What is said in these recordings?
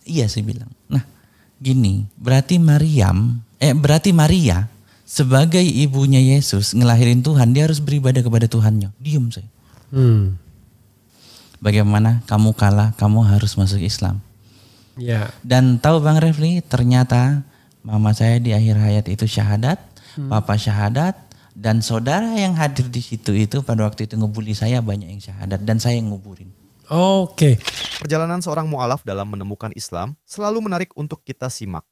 Iya saya bilang. Nah gini, berarti Maria sebagai ibunya Yesus ngelahirin Tuhan, dia harus beribadah kepada Tuhannya. Diam saya. Bagaimana kamu kalah, kamu harus masuk Islam. Ya. Dan tahu Bang Refli, ternyata mama saya di akhir hayat itu syahadat, papa syahadat, dan saudara yang hadir di situ itu pada waktu itu ngebully saya banyak yang syahadat dan saya yang nguburin. Oke. Perjalanan seorang mu'alaf dalam menemukan Islam selalu menarik untuk kita simak.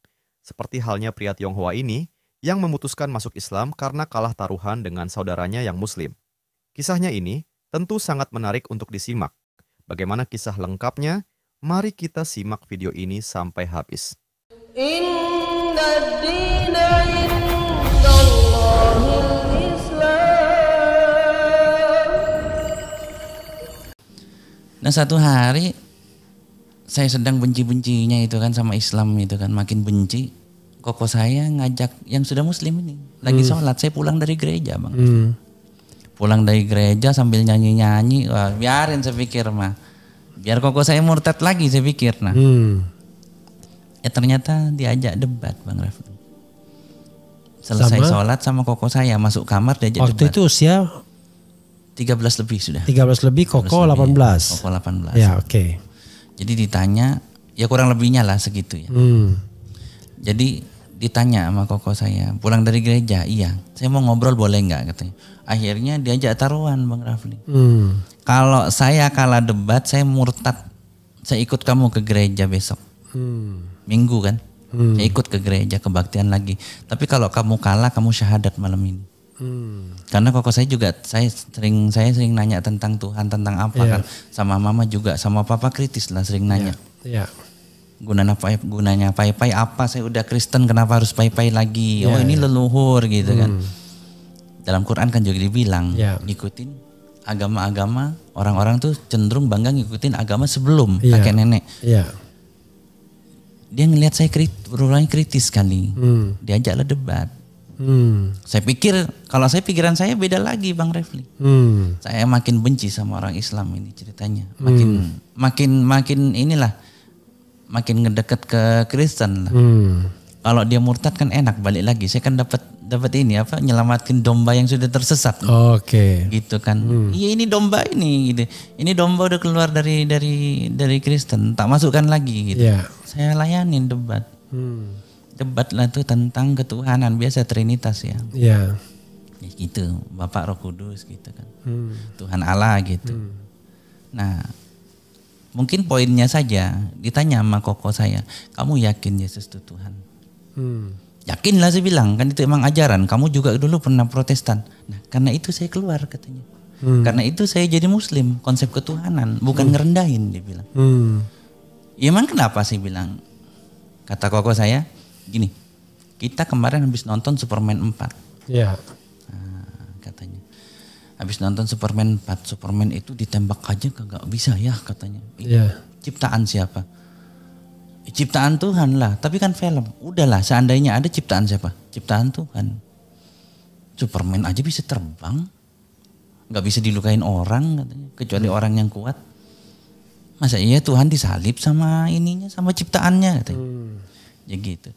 Seperti halnya pria Tionghoa ini yang memutuskan masuk Islam karena kalah taruhan dengan saudaranya yang Muslim. Kisahnya ini tentu sangat menarik untuk disimak. Bagaimana kisah lengkapnya? Mari kita simak video ini sampai habis. Nah satu hari saya sedang benci-bencinya itu kan sama Islam itu kan, makin benci. Koko saya ngajak yang sudah Muslim ini lagi sholat, saya pulang dari gereja Bang. Pulang dari gereja sambil nyanyi-nyanyi, wah biarin saya pikir mah. Biar koko saya murtad lagi saya pikir. Nah ya ternyata diajak debat Bang Refli. Selesai sholat sama koko saya masuk kamar diajak waktu debat. Waktu itu usia 13 lebih sudah. 13 lebih, Koko 18. Koko 18. Ya oke. Jadi ditanya, ya kurang lebihnya lah segitu ya. Jadi ditanya sama koko saya, pulang dari gereja, iya. Saya mau ngobrol boleh nggak katanya. Akhirnya diajak taruhan Bang Rafli. Kalau saya kalah debat, saya murtad. Saya ikut kamu ke gereja besok. Minggu kan. Saya ikut ke gereja kebaktian lagi. Tapi kalau kamu kalah, kamu syahadat malam ini. Karena koko saya juga saya sering nanya tentang Tuhan, tentang apa kan, sama mama juga, sama papa kritis lah sering nanya. Gunanya pai-pai apa, saya udah Kristen kenapa harus pai-pai lagi? Oh ini leluhur gitu kan. Dalam Quran kan juga dibilang ngikutin agama-agama, orang-orang tuh cenderung bangga ngikutin agama sebelum kakek nenek. Dia ngelihat saya berulangnya kritis sekali, diajaklah debat. Saya pikir kalau pikiran saya beda lagi Bang Refli. Saya makin benci sama orang Islam ini ceritanya. Makin inilah, makin ngedeket ke Kristen lah. Kalau dia murtad kan enak balik lagi. Saya kan dapat ini apa, nyelamatkan domba yang sudah tersesat. Oke. Gitu kan. Iya ini domba ini gitu. Ini domba udah keluar dari Kristen, tak masukkan lagi gitu. Saya layanin debat. Debat lah tuh tentang ketuhanan, biasa Trinitas ya. Ya gitu, Bapak Roh Kudus gitu kan. Tuhan Allah gitu. Nah, mungkin poinnya saja ditanya sama koko saya, kamu yakin Yesus itu Tuhan? Yakin lah saya bilang, kan itu emang ajaran. Kamu juga dulu pernah Protestan. Nah, karena itu saya keluar katanya. Karena itu saya jadi Muslim, konsep ketuhanan, bukan ngerendahin dia bilang. Ya emang kenapa saya bilang? Kata koko saya, gini, kita kemarin habis nonton Superman 4. Nah, katanya. Habis nonton Superman 4, Superman itu ditembak aja kagak bisa ya katanya. Ciptaan siapa? Ciptaan Tuhan lah, tapi kan film. Udahlah, seandainya ada ciptaan siapa? Ciptaan Tuhan. Superman aja bisa terbang. Gak bisa dilukain orang katanya, kecuali orang yang kuat. Masa iya Tuhan disalib sama ininya, sama ciptaannya katanya. Ya gitu.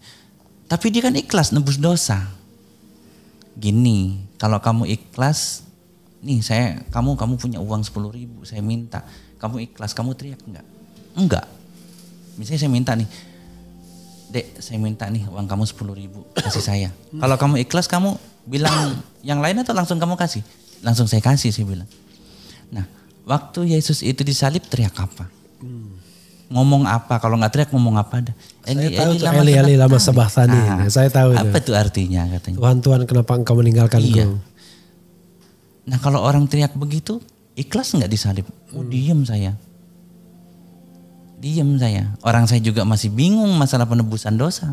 Tapi dia kan ikhlas nebus dosa. Gini, kalau kamu ikhlas, nih kamu punya uang 10.000, saya minta. Kamu ikhlas, kamu teriak enggak? Enggak. Misalnya saya minta nih, Dek, saya minta nih uang kamu 10.000, kasih saya. Kalau kamu ikhlas, kamu bilang yang lain atau langsung kamu kasih? Langsung saya kasih, saya bilang. Nah, waktu Yesus itu disalib teriak apa? Ngomong apa? Kalau nggak teriak ngomong apa ada? Eli lama sabachthani. Saya tahu itu. Apa tuh artinya katanya? Tuhan kenapa engkau meninggalkanku? Iya. Nah kalau orang teriak begitu, ikhlas nggak disalib? Diem saya. Orang saya juga masih bingung masalah penebusan dosa.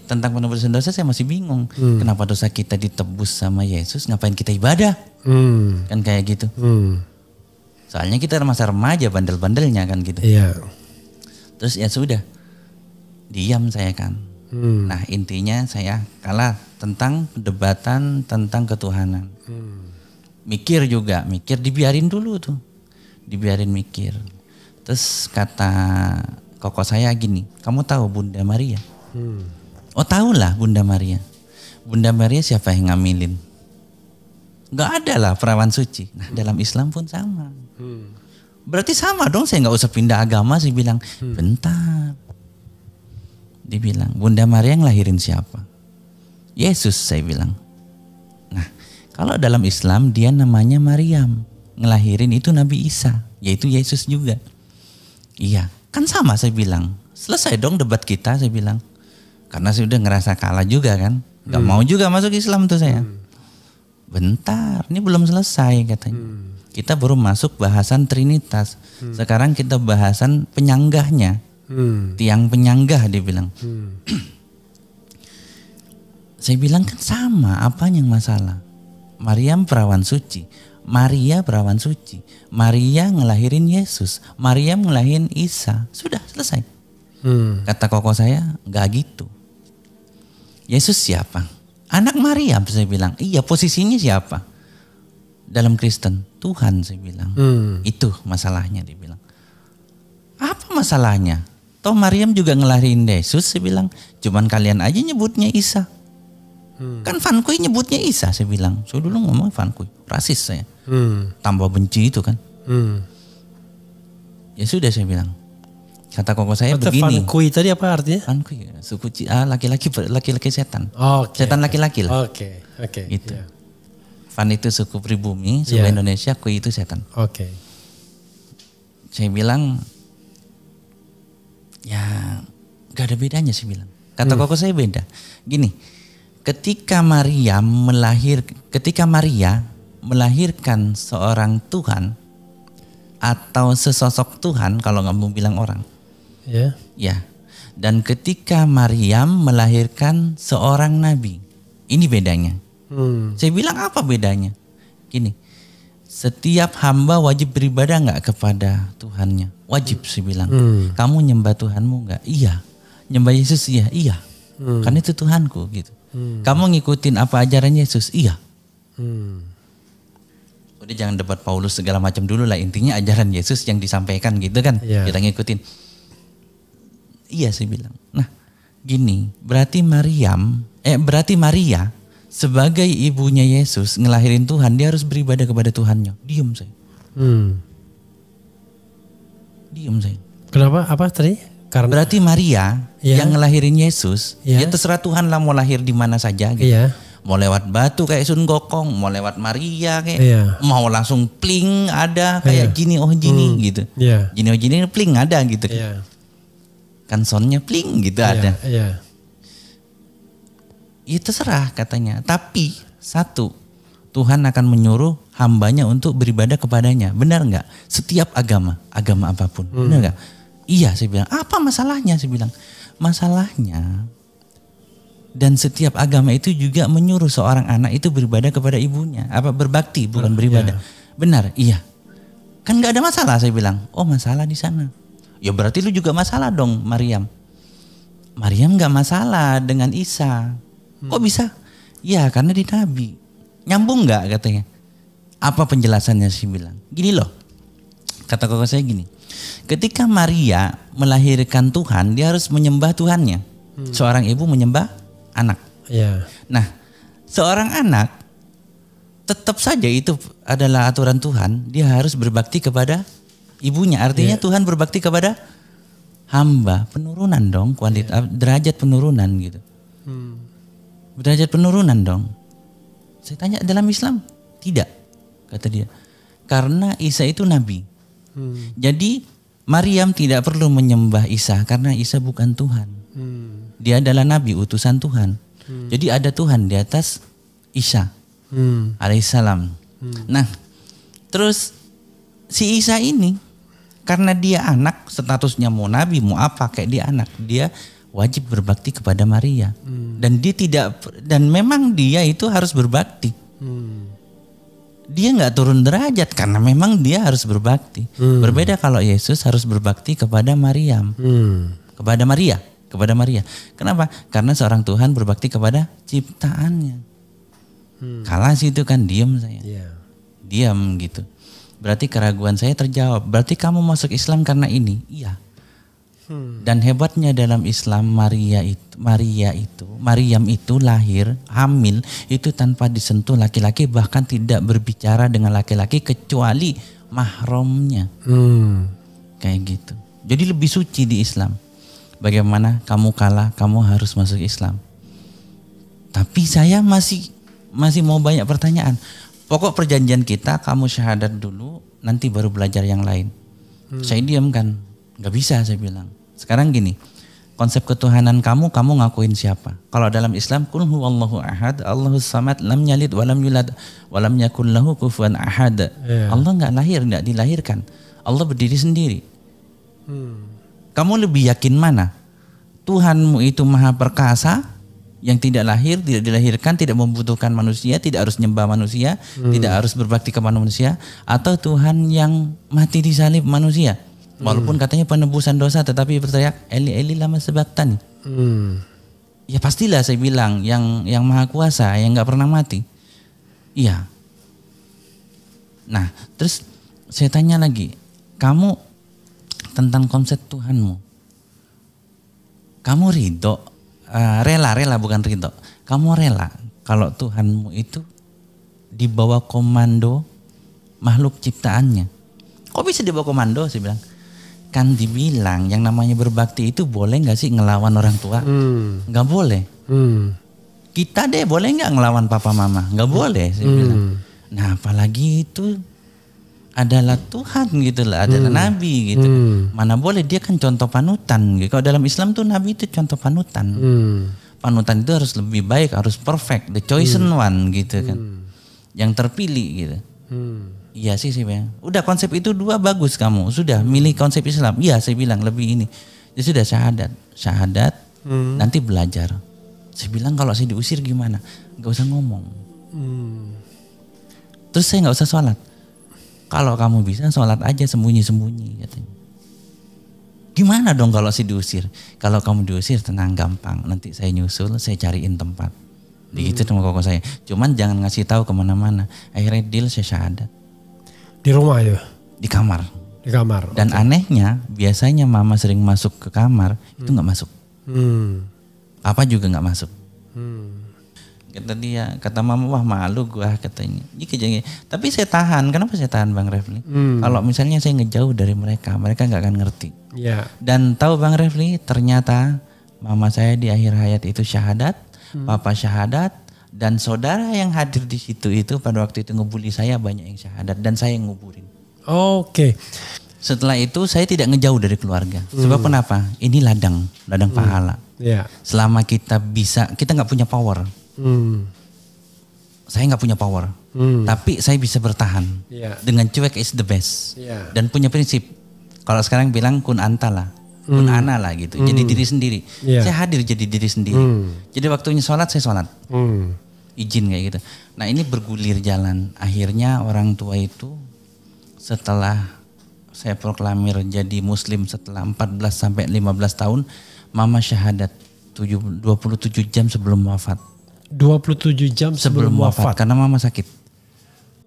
Tentang penebusan dosa saya masih bingung. Kenapa dosa kita ditebus sama Yesus? Ngapain kita ibadah? Kan kayak gitu. Soalnya kita masa remaja bandel-bandelnya kan gitu. Iya. Terus ya sudah, diam saya kan. Nah intinya saya kalah tentang perdebatan tentang ketuhanan. Mikir dibiarin dulu tuh. Dibiarin mikir. Terus kata koko saya gini, kamu tahu Bunda Maria? Oh tahulah Bunda Maria. Bunda Maria siapa yang ngamilin? Gak ada lah perawan suci. Nah dalam Islam pun sama. Berarti sama dong, saya gak usah pindah agama. Saya bilang, bentar. Dia bilang, Bunda Maria ngelahirin siapa? Yesus, saya bilang. Nah kalau dalam Islam dia namanya Maryam. Ngelahirin itu Nabi Isa, yaitu Yesus juga. Iya, kan sama saya bilang. Selesai dong debat kita, saya bilang. Karena saya udah ngerasa kalah juga kan. Gak mau juga masuk Islam tuh saya. Bentar, ini belum selesai katanya. Kita baru masuk bahasan Trinitas. Sekarang kita bahasan penyanggahnya. Tiang penyanggah dia bilang. Saya bilang kan sama, apanya yang masalah? Maryam perawan suci. Maria perawan suci. Maria ngelahirin Yesus. Maryam ngelahirin Isa. Sudah selesai. Kata koko saya, gak gitu. Yesus siapa? Anak Maryam, saya bilang. Iya, posisinya siapa? Dalam Kristen, Tuhan, saya bilang. Itu masalahnya, dia bilang. Apa masalahnya? Toh Maryam juga ngelahirin Yesus, saya bilang. Cuman kalian aja nyebutnya Isa. Kan Van Kuy nyebutnya Isa, saya bilang. Saya dulu ngomong Van Kuy, rasis saya. Tambah benci itu kan. Ya sudah saya bilang. Kata koko saya begini. Van Kuy tadi apa artinya? Van Kuy, suku laki-laki setan. Setan laki-laki lah. Oke. Itu. Van itu suku pribumi, suku Indonesia, Kuy itu setan. Saya bilang, ya gak ada bedanya, saya bilang. Kata koko saya beda. Gini. Ketika Maria melahirkan seorang Tuhan atau sesosok Tuhan, kalau nggak mau bilang orang, ya. Dan ketika Maryam melahirkan seorang nabi, ini bedanya. Saya bilang apa bedanya? Gini, setiap hamba wajib beribadah nggak kepada Tuhannya? Wajib, saya bilang. Kamu nyembah Tuhanmu nggak? Iya. Nyembah Yesus? Iya. Kan itu Tuhanku gitu. Kamu ngikutin apa ajaran Yesus? Iya. Udah jangan debat Paulus segala macam dulu lah. Intinya ajaran Yesus yang disampaikan gitu kan. Kita ngikutin. Iya, saya bilang. Nah gini, berarti Maria sebagai ibunya Yesus ngelahirin Tuhan, dia harus beribadah kepada Tuhannya. Diam saya. Diam saya. Kenapa? Apa tadi? Karena berarti Maria yang ngelahirin Yesus, ya terserah Tuhan lah mau lahir di mana saja gitu. Mau lewat batu kayak Sun Gokong, mau lewat Maria kayak, mau langsung pling ada kayak Jini gitu. Jini pling ada gitu. Kan sonnya pling gitu ada. Ya terserah katanya. Tapi satu, Tuhan akan menyuruh hambanya untuk beribadah kepadanya. Benar nggak? Setiap agama apapun. Benar nggak? Iya, saya bilang. Apa masalahnya? Saya bilang. Masalahnya, dan setiap agama itu juga menyuruh seorang anak itu beribadah kepada ibunya. Apa berbakti, bukan beribadah. Benar, iya. Kan nggak ada masalah, saya bilang. Oh, masalah di sana. Ya berarti lu juga masalah dong, Maryam. Maryam nggak masalah dengan Isa. Kok bisa? Ya karena di Nabi. Nyambung nggak katanya? Apa penjelasannya, sih bilang? Gini loh. Kata kakak saya gini. Ketika Maria melahirkan Tuhan, dia harus menyembah Tuhannya. Seorang ibu menyembah anak. Nah, seorang anak tetap saja itu adalah aturan Tuhan. Dia harus berbakti kepada ibunya. Artinya Tuhan berbakti kepada hamba. Penurunan dong, kualitas derajat penurunan gitu. Derajat penurunan dong. Saya tanya dalam Islam, tidak, kata dia. Karena Isa itu nabi. Jadi Maryam tidak perlu menyembah Isa karena Isa bukan Tuhan. Dia adalah nabi, utusan Tuhan. Jadi ada Tuhan di atas Isa alaihissalam. Nah, terus si Isa ini karena dia anak, statusnya mau nabi, mau apa, kayak dia anak, dia wajib berbakti kepada Maria. Dan dia tidak, dan memang dia itu harus berbakti. Dia nggak turun derajat karena memang dia harus berbakti. Berbeda kalau Yesus harus berbakti kepada Maryam, kepada Maria. Kenapa? Karena seorang Tuhan berbakti kepada ciptaannya. Kalah sih itu kan, diam saya, diam gitu. Berarti keraguan saya terjawab. Berarti kamu masuk Islam karena ini? Iya. Dan hebatnya dalam Islam, Maryam itu lahir hamil itu tanpa disentuh laki-laki, bahkan tidak berbicara dengan laki-laki kecuali mahramnya. Kayak gitu. Jadi lebih suci di Islam. Bagaimana kamu kalah, kamu harus masuk Islam. Tapi saya masih mau banyak pertanyaan. Pokok perjanjian kita, kamu syahadat dulu, nanti baru belajar yang lain. Saya diam kan, nggak bisa saya bilang. Sekarang gini, konsep ketuhanan kamu ngakuin siapa? Kalau dalam Islam, qul huwallahu ahad, Allahus samad, lam yalid walam yulad, walam yakul lahu kufuwan ahad. Allah nggak lahir, nggak dilahirkan. Allah berdiri sendiri. Kamu lebih yakin mana? Tuhanmu itu maha perkasa, yang tidak lahir, tidak dilahirkan, tidak membutuhkan manusia, tidak harus nyembah manusia, tidak harus berbakti kepada manusia, atau Tuhan yang mati di salib manusia? Walaupun katanya penebusan dosa, tetapi berteriak Eli Eli lama sabaqtani. Ya pastilah saya bilang yang maha kuasa, yang nggak pernah mati. Iya. Nah, terus saya tanya lagi, kamu tentang konsep Tuhanmu, kamu ridho, rela bukan ridho, kamu rela kalau Tuhanmu itu di bawah komando makhluk ciptaannya? Kok bisa di bawah komando? Saya bilang, kan dibilang yang namanya berbakti itu boleh nggak sih ngelawan orang tua? Nggak boleh. Kita deh boleh nggak ngelawan papa mama? Nggak boleh. Saya bilang. Nah apalagi itu adalah Tuhan gitu lah, adalah Nabi gitu. Mana boleh, dia kan contoh panutan. Gitu. Kalau dalam Islam tuh Nabi itu contoh panutan. Panutan itu harus lebih baik, harus perfect, the chosen one gitu kan, yang terpilih gitu. Iya sih saya bilang. Udah konsep itu dua bagus kamu. Sudah milih konsep Islam. Iya saya bilang lebih ini. Ya sudah syahadat. Nanti belajar. Saya bilang kalau saya diusir gimana? Gak usah ngomong. Terus saya gak usah sholat. Kalau kamu bisa sholat aja sembunyi-sembunyi katanya. Gimana dong kalau saya diusir? Kalau kamu diusir tenang gampang. Nanti saya nyusul, saya cariin tempat. Begitu sama koko saya. Cuman jangan ngasih tahu kemana-mana. Akhirnya deal saya syahadat. Di rumah ya? Di kamar. Di kamar. Dan anehnya biasanya mama sering masuk ke kamar itu nggak masuk. Papa juga nggak masuk. Kata mama, wah malu gua katanya. Tapi saya tahan. Kenapa saya tahan Bang Refli? Kalau misalnya saya ngejauh dari mereka nggak akan ngerti. Dan tahu Bang Refli, ternyata mama saya di akhir hayat itu syahadat, papa syahadat. Dan saudara yang hadir di situ itu pada waktu itu ngebully saya banyak yang syahadat dan saya yang nguburin. Oke. Setelah itu saya tidak ngejauh dari keluarga. Sebab kenapa? Ini ladang pahala. Selama kita nggak punya power. Saya nggak punya power. Tapi saya bisa bertahan. Dengan cuek is the best. Dan punya prinsip. Kalau sekarang bilang kun anta lah. Kun ana lah gitu. Jadi diri sendiri. Saya hadir jadi diri sendiri. Jadi waktunya sholat saya sholat. Izin kayak gitu. Nah ini bergulir jalan. Akhirnya orang tua itu setelah saya proklamir jadi muslim setelah 14 sampai 15 tahun. Mama syahadat 27 jam sebelum wafat. 27 jam sebelum wafat. Karena mama sakit.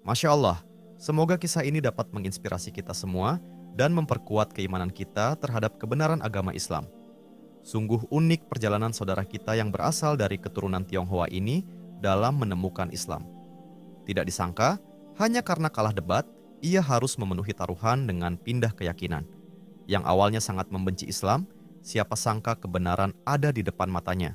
Masya Allah. Semoga kisah ini dapat menginspirasi kita semua dan memperkuat keimanan kita terhadap kebenaran agama Islam. Sungguh unik perjalanan saudara kita yang berasal dari keturunan Tionghoa ini dalam menemukan Islam. Tidak disangka, hanya karena kalah debat, ia harus memenuhi taruhan dengan pindah keyakinan. Yang awalnya sangat membenci Islam, siapa sangka kebenaran ada di depan matanya.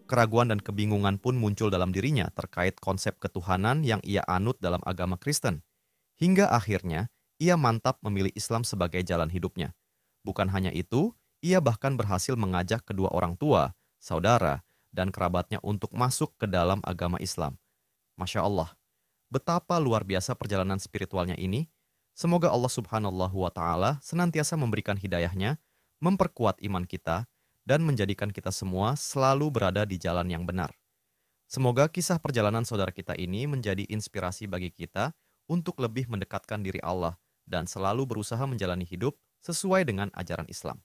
Keraguan dan kebingungan pun muncul dalam dirinya terkait konsep ketuhanan yang ia anut dalam agama Kristen. Hingga akhirnya, ia mantap memilih Islam sebagai jalan hidupnya. Bukan hanya itu, ia bahkan berhasil mengajak kedua orang tua, saudara, dan kerabatnya untuk masuk ke dalam agama Islam. Masya Allah, betapa luar biasa perjalanan spiritualnya ini. Semoga Allah Subhanahu wa Ta'ala senantiasa memberikan hidayahnya, memperkuat iman kita, dan menjadikan kita semua selalu berada di jalan yang benar. Semoga kisah perjalanan saudara kita ini menjadi inspirasi bagi kita untuk lebih mendekatkan diri Allah dan selalu berusaha menjalani hidup sesuai dengan ajaran Islam.